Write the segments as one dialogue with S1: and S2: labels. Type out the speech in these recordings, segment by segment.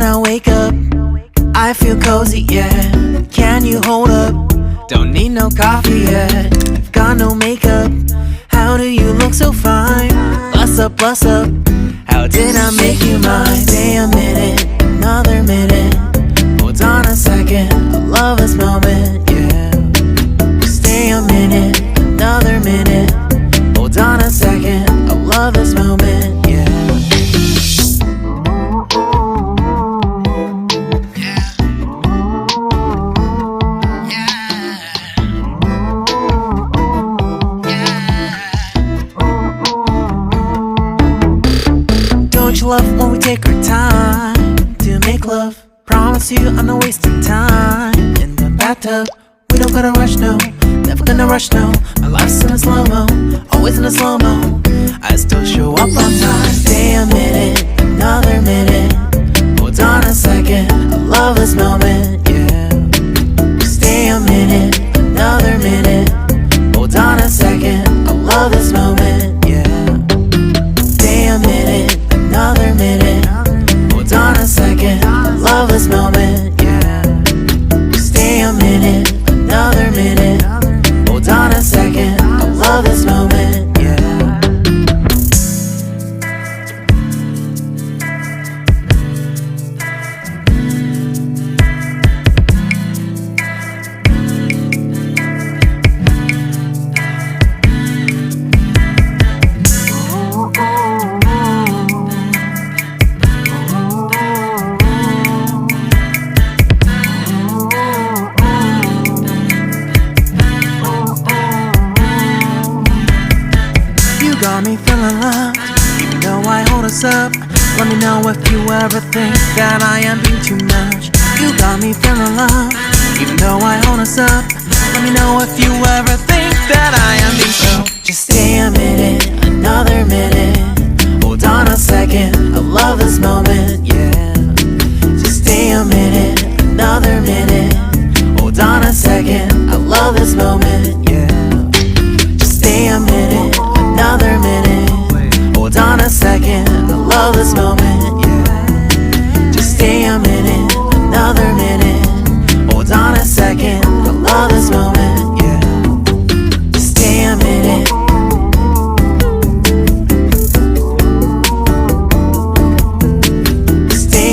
S1: when I wake up, I feel cozy, yeah. Can you hold up? Don't need no coffee yet. I've got no makeup. How do you look so fine? Bust up, bust up. How did I make you mine? Stay a minute, another minute. Hold on a second, I love this moment, yeah. Stay a minute, another minute. Hold on a second, I love this moment, yeah. Don't you love when we take our time to make love? Promise you I'm not wasting time in the bathtub. We don't gotta rush, no. Never gonna rush, no. My life's in a slow-mo, always in a slow-mo. I still show up on time. Stay a minute, another minute. Hold on a second, I love this moment, yeah. Stay a minute, another minute. Hold on a second, I love this moment, yeah. Stay a minute, another minute. Hold on a second, I love this moment, yeah. Stay a minute, another minute. Hold on a second, I love this moment, yeah. Got me feeling loved, even though I hold us up. Let me know if you ever think that I am being too much. You got me feeling loved, even though I hold us up. Let me know if you ever think that I am being so. Just stay a minute, another minute. Hold on a second, I love this moment, yeah. Just stay a minute, another minute. Hold on a second, I love this moment, yeah. Just stay a minute, another minute. Hold on a second, I love this moment, yeah. Just stay a minute, another minute. Hold on a second, I love this moment, yeah. Just stay a minute. Stay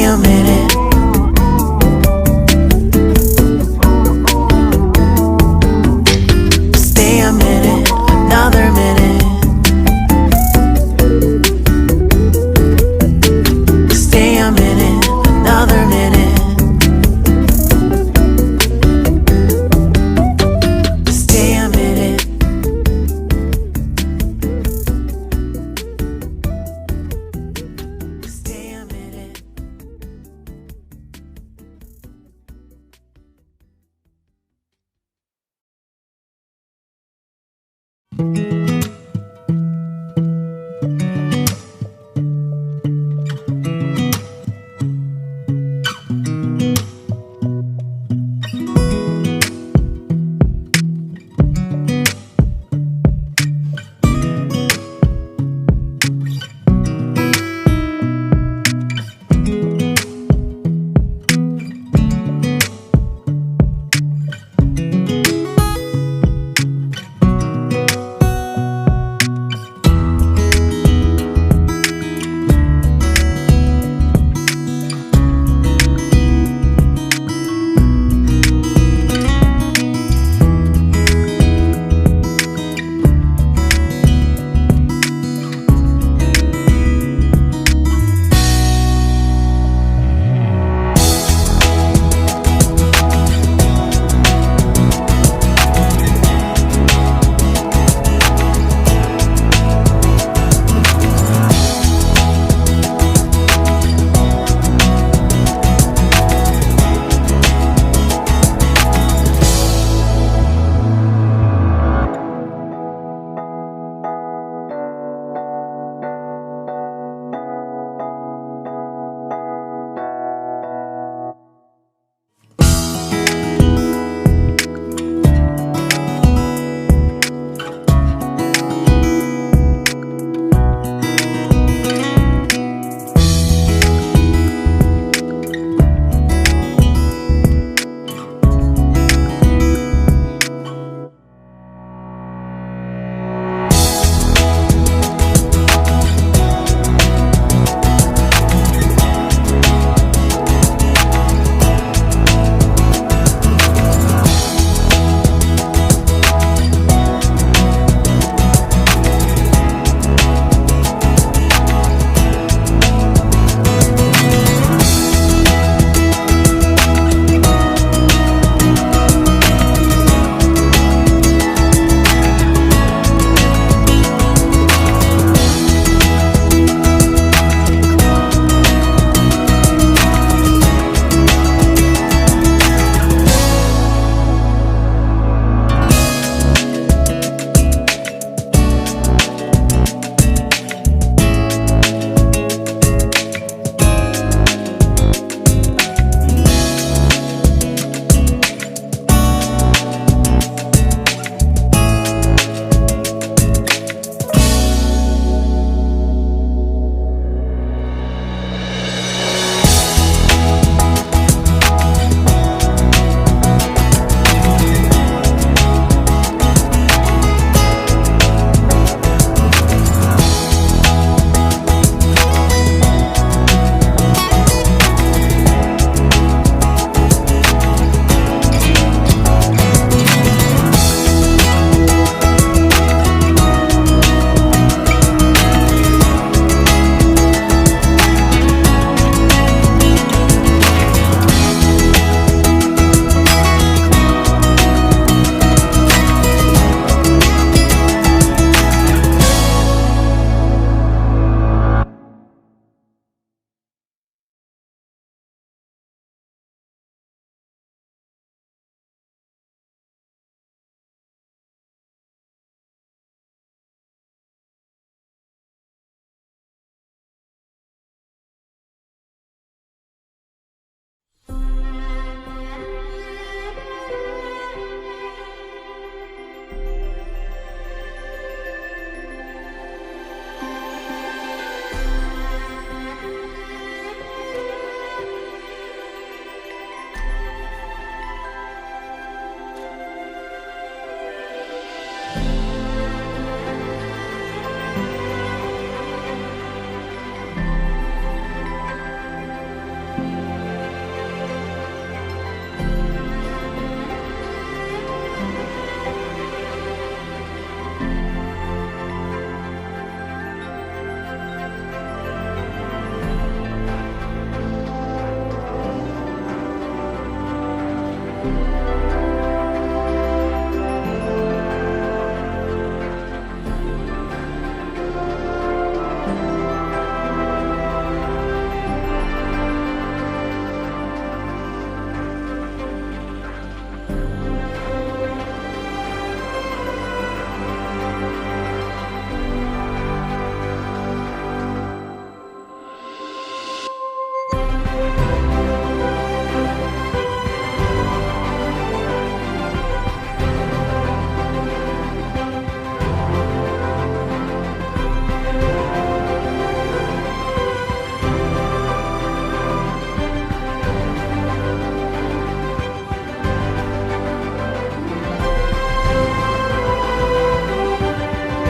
S1: you